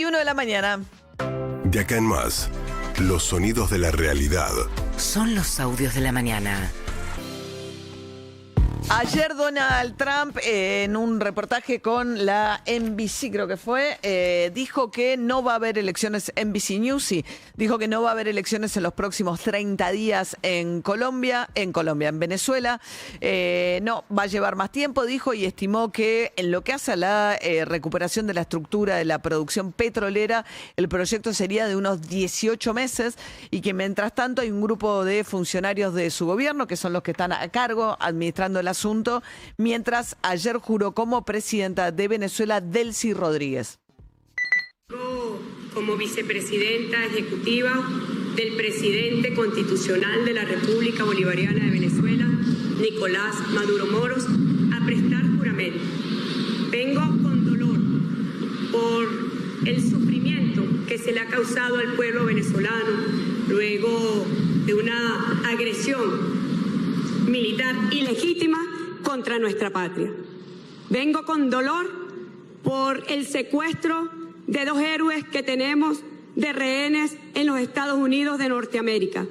21 de la mañana. De acá en más, los sonidos de la realidad. Son los audios de la mañana. Ayer Donald Trump, en un reportaje con la NBC, creo que fue, dijo que no va a haber elecciones, NBC News, sí, dijo que no va a haber elecciones en los próximos 30 días en Venezuela. No, va a llevar más tiempo, dijo, y estimó que en lo que hace a la recuperación de la estructura de la producción petrolera, el proyecto sería de unos 18 meses y que mientras tanto hay un grupo de funcionarios de su gobierno, que son los que están a cargo, administrando el asunto, mientras ayer juró como presidenta de Venezuela Delcy Rodríguez. Como vicepresidenta ejecutiva del presidente constitucional de la República Bolivariana de Venezuela, Nicolás Maduro Moros, a prestar juramento. Vengo con dolor por el sufrimiento que se le ha causado al pueblo venezolano luego de una agresión militar ilegítima contra nuestra patria. Vengo con dolor por el secuestro de 2 héroes que tenemos de rehenes en los Estados Unidos de Norteamérica,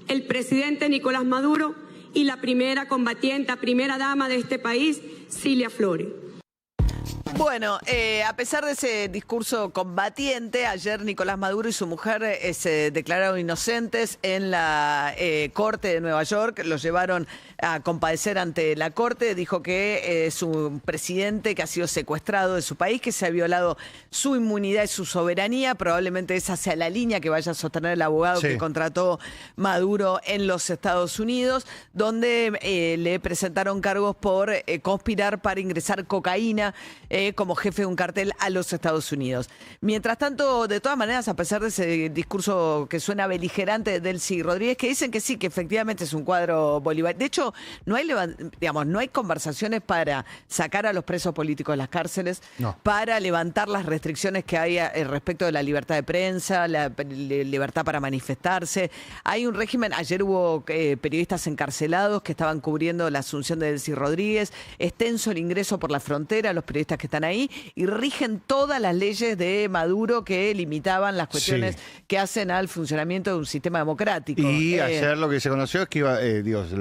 el presidente Nicolás Maduro y la primera combatiente, primera dama de este país, Cilia Flores. Bueno, a pesar de ese discurso combatiente, ayer Nicolás Maduro y su mujer se declararon inocentes en la Corte de Nueva York. Los llevaron a comparecer ante la Corte. Dijo que es un presidente que ha sido secuestrado de su país, que se ha violado su inmunidad y su soberanía. Probablemente esa sea la línea que vaya a sostener el abogado que contrató Maduro en los Estados Unidos, donde le presentaron cargos por conspirar para ingresar cocaína como jefe de un cartel a los Estados Unidos. Mientras tanto, de todas maneras, a pesar de ese discurso que suena beligerante de Delcy Rodríguez, que dicen que sí, que efectivamente es un cuadro bolivariano. De hecho, no hay conversaciones para sacar a los presos políticos de las cárceles, para levantar las restricciones que hay respecto de la libertad de prensa, la libertad para manifestarse. Hay un régimen, ayer hubo periodistas encarcelados que estaban cubriendo la asunción de Delcy Rodríguez, extenso el ingreso por la frontera, los periodistas que están ahí, y rigen todas las leyes de Maduro que limitaban las cuestiones que hacen al funcionamiento de un sistema democrático. Y ayer lo que se conoció es que iba,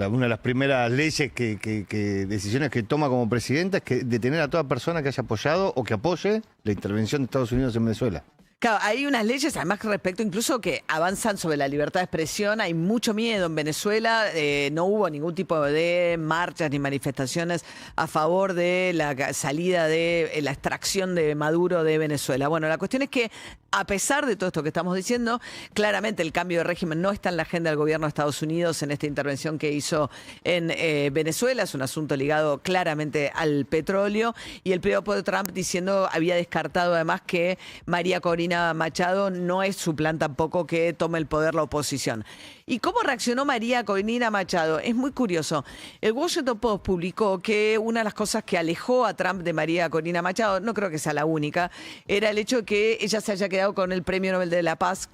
una de las primeras leyes decisiones que toma como presidenta es que detener a toda persona que haya apoyado o que apoye la intervención de Estados Unidos en Venezuela. Claro, hay unas leyes, además, respecto incluso que avanzan sobre la libertad de expresión. Hay mucho miedo en Venezuela. No hubo ningún tipo de marchas ni manifestaciones a favor de la salida de la extracción de Maduro de Venezuela. Bueno, la cuestión es que, a pesar de todo esto que estamos diciendo, claramente el cambio de régimen no está en la agenda del gobierno de Estados Unidos en esta intervención que hizo en Venezuela. Es un asunto ligado claramente al petróleo. Y el propio Trump diciendo, había descartado además que María Corina Machado no es su plan tampoco que tome el poder la oposición. ¿Y cómo reaccionó María Corina Machado? Es muy curioso. El Washington Post publicó que una de las cosas que alejó a Trump de María Corina Machado, no creo que sea la única, era el hecho de que ella se haya quedado con el Premio Nobel de la Paz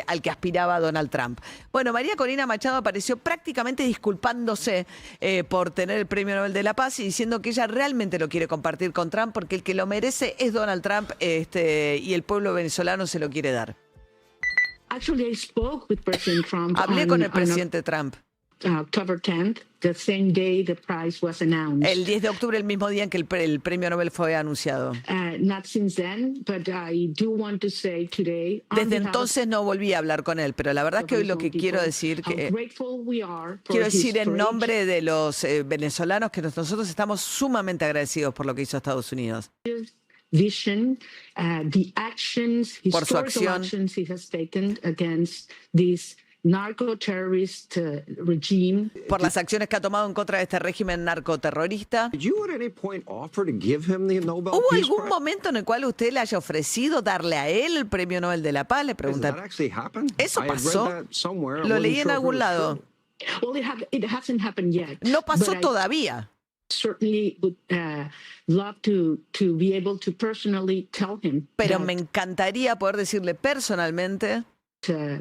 al que aspiraba Donald Trump. Bueno, María Corina Machado apareció prácticamente disculpándose por tener el Premio Nobel de la Paz y diciendo que ella realmente lo quiere compartir con Trump porque el que lo merece es Donald Trump y el pueblo venezolano se lo quiere dar. Actually, I spoke with President Trump. Hablé con el presidente Trump. October 10th, the same day the prize was announced. El 10 de octubre, el mismo día en que el premio Nobel fue anunciado. Not since then, but I do want to say today. Desde entonces no volví a hablar con él, pero la verdad es que hoy lo que quiero decir en nombre de los venezolanos que nosotros estamos sumamente agradecidos por lo que hizo Estados Unidos. Vision, the actions, historical actions he has taken against this narco-terrorist regime. Por las acciones que ha tomado en contra de este régimen narcoterrorista. ¿Hubo algún momento en el cual usted le haya ofrecido darle a él el Premio Nobel de la Paz? Le preguntan. ¿Eso pasó? Lo leí en algún lado. It hasn't happened yet. No pasó todavía. Certainly would love to be able to personally tell him. Pero me encantaría poder decirle personalmente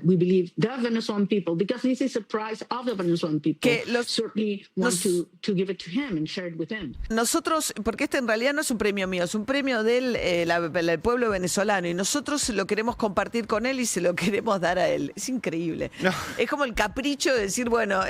we believe the Venezuelan people, because this is a prize of the Venezuelan people, Que certainly want to give it to him and share it with him. Nosotros, porque este en realidad no es un premio mío, es un premio del pueblo venezolano y nosotros lo queremos compartir con él y se lo queremos dar a él. Es increíble. No. Es como el capricho de decir, bueno,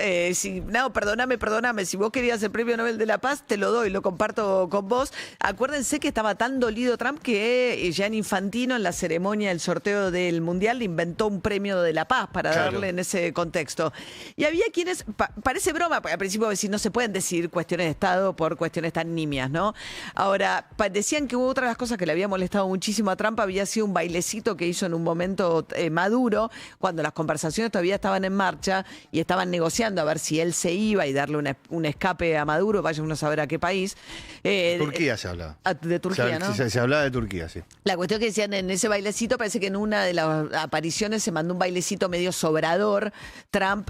perdóname, si vos querías el premio Nobel de la Paz, te lo doy, lo comparto con vos. Acuérdense que estaba tan dolido Trump que Gianni Infantino en la ceremonia del sorteo del Mundial le inventó un premio de la paz para Claro. darle en ese contexto. Y había quienes, parece broma, porque al principio decir, no se pueden decir cuestiones de Estado por cuestiones tan nimias, ¿no? Ahora, decían que hubo otra de las cosas que le había molestado muchísimo a Trump, había sido un bailecito que hizo en un momento Maduro, cuando las conversaciones todavía estaban en marcha y estaban negociando a ver si él se iba y darle un escape a Maduro, vaya uno a saber a qué país. Turquía se hablaba. De Turquía, ¿no? Se hablaba de Turquía, sí. La cuestión que decían en ese bailecito, parece que en una de las apariciones se mandó un bailecito medio sobrador, Trump,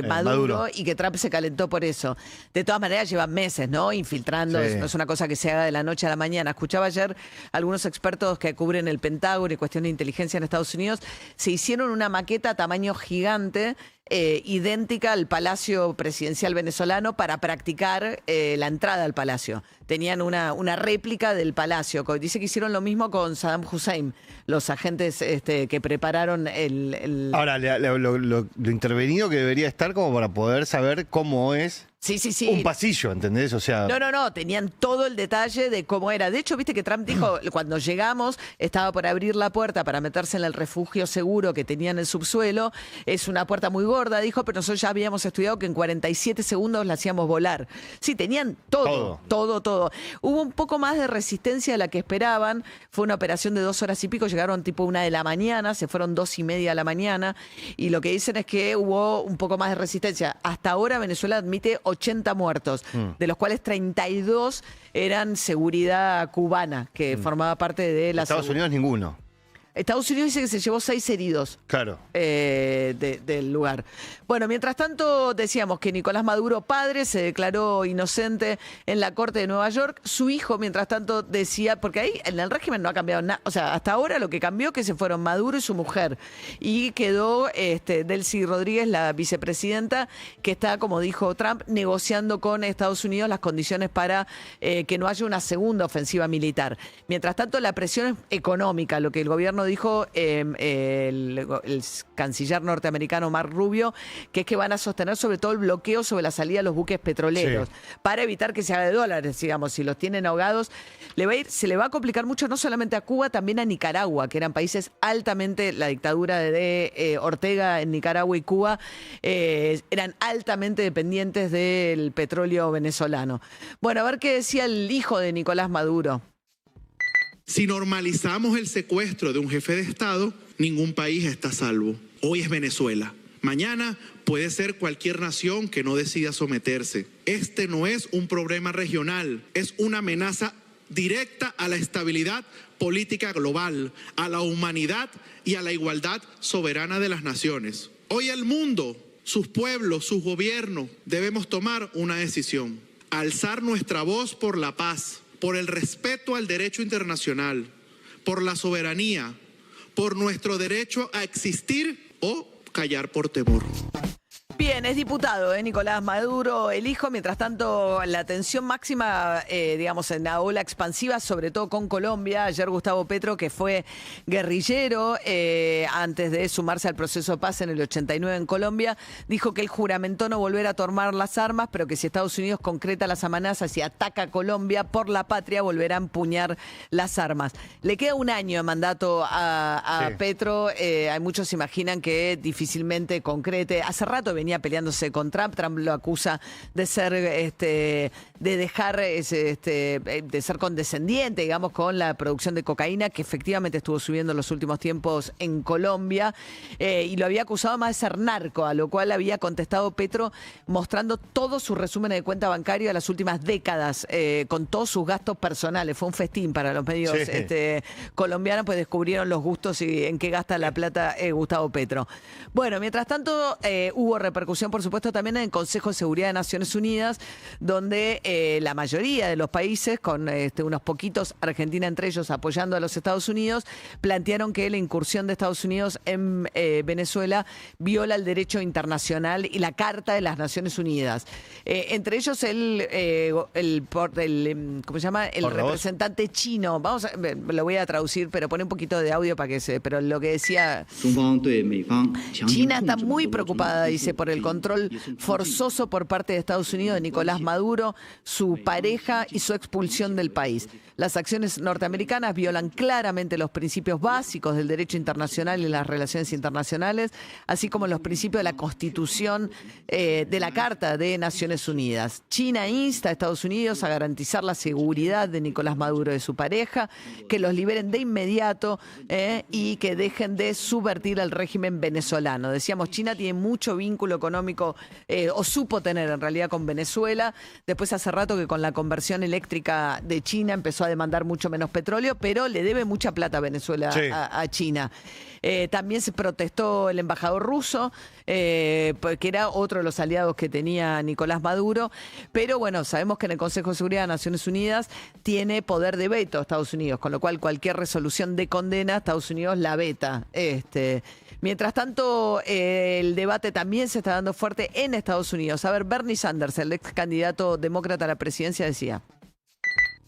Maduro, y que Trump se calentó por eso. De todas maneras, llevan meses, ¿no? Infiltrando, Sí. no es una cosa que se haga de la noche a la mañana. Escuchaba ayer algunos expertos que cubren el Pentágono y cuestiones de inteligencia en Estados Unidos, se hicieron una maqueta a tamaño gigante, idéntica al Palacio Presidencial venezolano para practicar la entrada al Palacio. Tenían una réplica del Palacio. Dice que hicieron lo mismo con Saddam Hussein, los agentes que prepararon el... Ahora, lo intervenido que debería estar como para poder saber cómo es Sí. un pasillo, ¿entendés? O sea, No, tenían todo el detalle de cómo era. De hecho, viste que Trump dijo, cuando llegamos, estaba por abrir la puerta para meterse en el refugio seguro que tenía en el subsuelo. Es una puerta muy gorda, dijo, pero nosotros ya habíamos estudiado que en 47 segundos la hacíamos volar. Sí, tenían todo. Hubo un poco más de resistencia de la que esperaban. Fue una operación de 2 horas y pico, llegaron tipo 1 de la mañana, se fueron 2:30 de la mañana. Y lo que dicen es que hubo un poco más de resistencia. Hasta ahora Venezuela admite 80 muertos, de los cuales 32 eran seguridad cubana, que formaba parte de la Estados Unidos ninguno. Estados Unidos dice que se llevó 6 heridos. Claro. Del lugar. Bueno, mientras tanto decíamos que Nicolás Maduro, padre, se declaró inocente en la Corte de Nueva York. Su hijo, mientras tanto, decía, porque ahí en el régimen no ha cambiado nada, o sea, hasta ahora lo que cambió es que se fueron Maduro y su mujer. Y quedó Delcy Rodríguez, la vicepresidenta, que está, como dijo Trump, negociando con Estados Unidos las condiciones para que no haya una segunda ofensiva militar. Mientras tanto, la presión es económica, lo que el gobierno dijo el canciller norteamericano Mark Rubio, que es que van a sostener sobre todo el bloqueo sobre la salida de los buques petroleros, para evitar que se haga de dólares, digamos, si los tienen ahogados, se le va a complicar mucho no solamente a Cuba, también a Nicaragua, que eran países altamente, la dictadura de Ortega en Nicaragua y Cuba, eran altamente dependientes del petróleo venezolano. Bueno, a ver qué decía el hijo de Nicolás Maduro. Si normalizamos el secuestro de un jefe de Estado, ningún país está a salvo. Hoy es Venezuela. Mañana puede ser cualquier nación que no decida someterse. Este no es un problema regional, es una amenaza directa a la estabilidad política global, a la humanidad y a la igualdad soberana de las naciones. Hoy el mundo, sus pueblos, sus gobiernos, debemos tomar una decisión. Alzar nuestra voz por la paz, por el respeto al derecho internacional, por la soberanía, por nuestro derecho a existir o callar por temor. Bien, es diputado, Nicolás Maduro, el hijo. Mientras tanto, la tensión máxima, digamos, en la ola expansiva, sobre todo con Colombia. Ayer Gustavo Petro, que fue guerrillero antes de sumarse al proceso de paz en el 89 en Colombia, dijo que él juramentó no volver a tomar las armas, pero que si Estados Unidos concreta las amenazas y ataca a Colombia por la patria, volverá a empuñar las armas. Le queda 1 año de mandato a Petro. Hay muchos que imaginan que difícilmente concrete. Hace rato venía peleándose con Trump. Trump lo acusa de ser, de dejar, de ser condescendiente, digamos, con la producción de cocaína, que efectivamente estuvo subiendo en los últimos tiempos en Colombia, y lo había acusado más de ser narco, a lo cual había contestado Petro mostrando todo su resumen de cuenta bancaria de las últimas décadas, con todos sus gastos personales. Fue un festín para los medios colombianos, pues descubrieron los gustos y en qué gasta la plata Gustavo Petro. Bueno, mientras tanto, hubo repercusiones repercusión, por supuesto, también en el Consejo de Seguridad de Naciones Unidas, donde la mayoría de los países, con unos poquitos, Argentina entre ellos, apoyando a los Estados Unidos, plantearon que la incursión de Estados Unidos en Venezuela viola el derecho internacional y la Carta de las Naciones Unidas. Entre ellos ¿cómo se llama? El representante chino. Lo voy a traducir, pero pone un poquito de audio para que se... Pero lo que decía... China está muy preocupada, dice, por el control forzoso por parte de Estados Unidos de Nicolás Maduro, su pareja y su expulsión del país. Las acciones norteamericanas violan claramente los principios básicos del derecho internacional y las relaciones internacionales, así como los principios de la Constitución de la Carta de Naciones Unidas. China insta a Estados Unidos a garantizar la seguridad de Nicolás Maduro y de su pareja, que los liberen de inmediato y que dejen de subvertir el régimen venezolano. Decíamos, China tiene mucho vínculo económico, o supo tener en realidad, con Venezuela. Después hace rato que con la conversión eléctrica de China empezó a demandar mucho menos petróleo, pero le debe mucha plata a Venezuela, sí, a China. También se protestó el embajador ruso, que era otro de los aliados que tenía Nicolás Maduro. Pero bueno, sabemos que en el Consejo de Seguridad de Naciones Unidas tiene poder de veto Estados Unidos, con lo cual cualquier resolución de condena Estados Unidos la veta. Mientras tanto, el debate también se está dando fuerte en Estados Unidos. A ver, Bernie Sanders, el ex candidato demócrata a la presidencia, decía: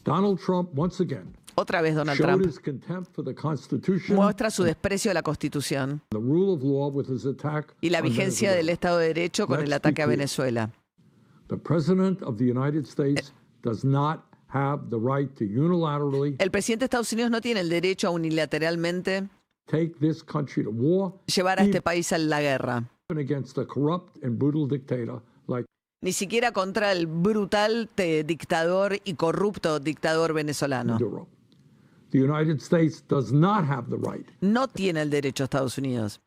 Donald Trump, once again, otra vez Donald Trump muestra su desprecio de la Constitución y la vigencia del Estado de Derecho con el ataque a Venezuela. El presidente de Estados Unidos no tiene el derecho a unilateralmente llevar a este país a la guerra, ni siquiera contra el brutal dictador y corrupto dictador venezolano. No tiene el derecho Estados Unidos,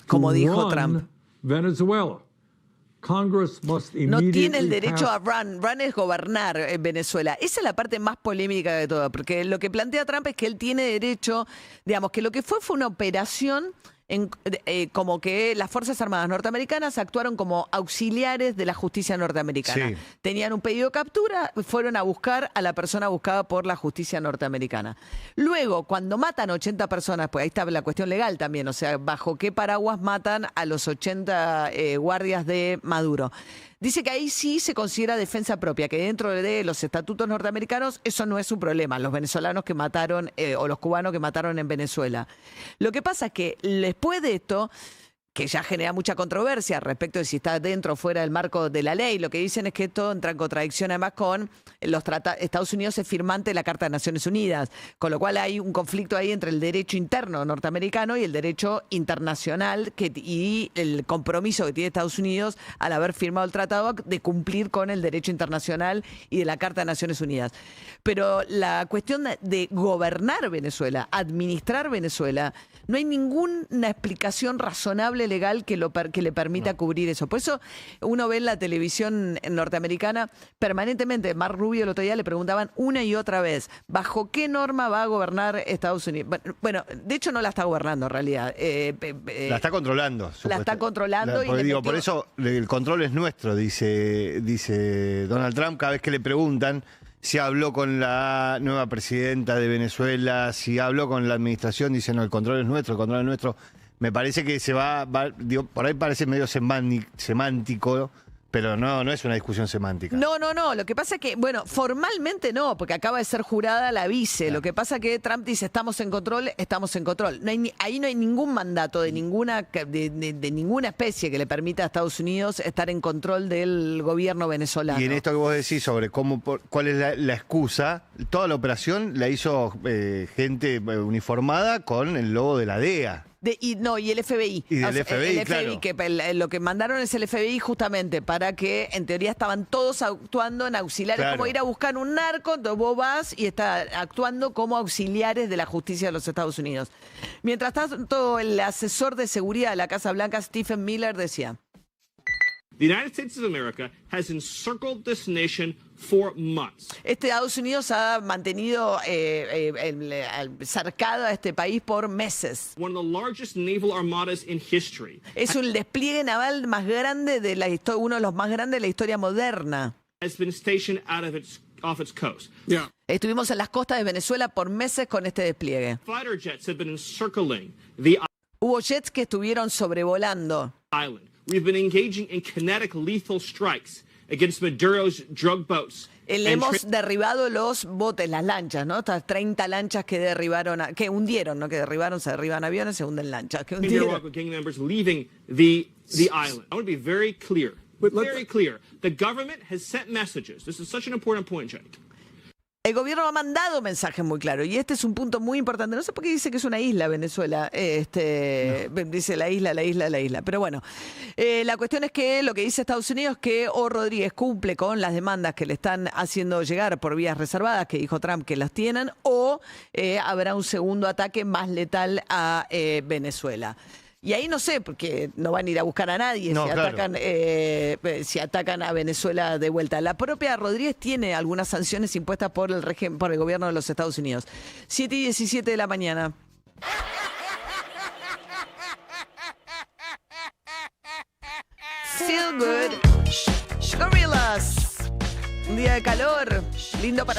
como dijo Trump. No tiene el derecho a run. Run es gobernar en Venezuela. Esa es la parte más polémica de todo, porque lo que plantea Trump es que él tiene derecho, digamos, que lo que fue una operación como que las Fuerzas Armadas norteamericanas actuaron como auxiliares de la justicia norteamericana. Sí. Tenían un pedido de captura, fueron a buscar a la persona buscada por la justicia norteamericana. Luego, cuando matan 80 personas, pues ahí está la cuestión legal también, o sea, bajo qué paraguas matan a los 80 guardias de Maduro. Dice que ahí sí se considera defensa propia, que dentro de los estatutos norteamericanos eso no es un problema, los venezolanos que mataron o los cubanos que mataron en Venezuela. Lo que pasa es que después de esto, que ya genera mucha controversia respecto de si está dentro o fuera del marco de la ley, lo que dicen es que esto entra en contradicción además con los Estados Unidos es firmante de la Carta de Naciones Unidas, con lo cual hay un conflicto ahí entre el derecho interno norteamericano y el derecho internacional y el compromiso que tiene Estados Unidos al haber firmado el tratado de cumplir con el derecho internacional y de la Carta de Naciones Unidas. Pero la cuestión de gobernar Venezuela, administrar Venezuela, no hay ninguna explicación razonable legal que le permita cubrir eso. Por eso uno ve en la televisión norteamericana permanentemente, Mark Rubio el otro día le preguntaban una y otra vez, ¿bajo qué norma va a gobernar Estados Unidos? Bueno, de hecho no la está gobernando en realidad. La está controlando. La está controlando. Por eso el control es nuestro, dice Donald Trump cada vez que le preguntan si habló con la nueva presidenta de Venezuela, si habló con la administración, dicen, no, el control es nuestro, el control es nuestro. Me parece que digo, por ahí parece medio semántico, pero no es una discusión semántica. No. Lo que pasa es que, bueno, formalmente no, porque acaba de ser jurada la vice. Claro. Lo que pasa es que Trump dice, estamos en control. Ahí no hay ningún mandato de ninguna especie que le permita a Estados Unidos estar en control del gobierno venezolano. Y en esto que vos decís sobre cuál es la excusa, toda la operación la hizo gente uniformada con el logo de la DEA. Y el FBI. Y del FBI, claro. Que lo que mandaron es el FBI justamente para que, en teoría, estaban todos actuando en auxiliares, claro, como ir a buscar un narco, entonces vos vas y está actuando como auxiliares de la justicia de los Estados Unidos. Mientras tanto, el asesor de seguridad de la Casa Blanca, Stephen Miller, decía: The United States of America has encircled this nation for months. Estados Unidos ha mantenido cercado a este país por meses. One of the largest naval armadas in history Es un despliegue naval más grande de la historia, uno de los más grandes de la historia moderna. has been stationed off its coast. Yeah. Estuvimos en las costas de Venezuela por meses con este despliegue. Fighter jets have been encircling the Hubo jets que estuvieron sobrevolando. island. We've been engaging in kinetic lethal strikes against Maduro's drug boats. Le hemos derribado los botes, las lanchas, ¿no? Estas 30 lanchas que derribaron, que hundieron, no que derribaron, se derriban aviones, se hunden lanchas. Que hundieron. Gang members leaving the island. I want to be very clear. Very clear. The government has sent messages. This is such an important point, Jenny. El gobierno ha mandado mensajes muy claros y este es un punto muy importante. No sé por qué dice que es una isla Venezuela. Dice la isla. Pero bueno, la cuestión es que lo que dice Estados Unidos es que O. Rodríguez cumple con las demandas que le están haciendo llegar por vías reservadas, que dijo Trump que las tienen, o habrá un segundo ataque más letal a Venezuela. Y ahí no sé, porque no van a ir a buscar a nadie si atacan a Venezuela de vuelta. La propia Rodríguez tiene algunas sanciones impuestas por el gobierno de los Estados Unidos. 7:17 de la mañana. Feel good. Gorillaz. Un día de calor. Lindo para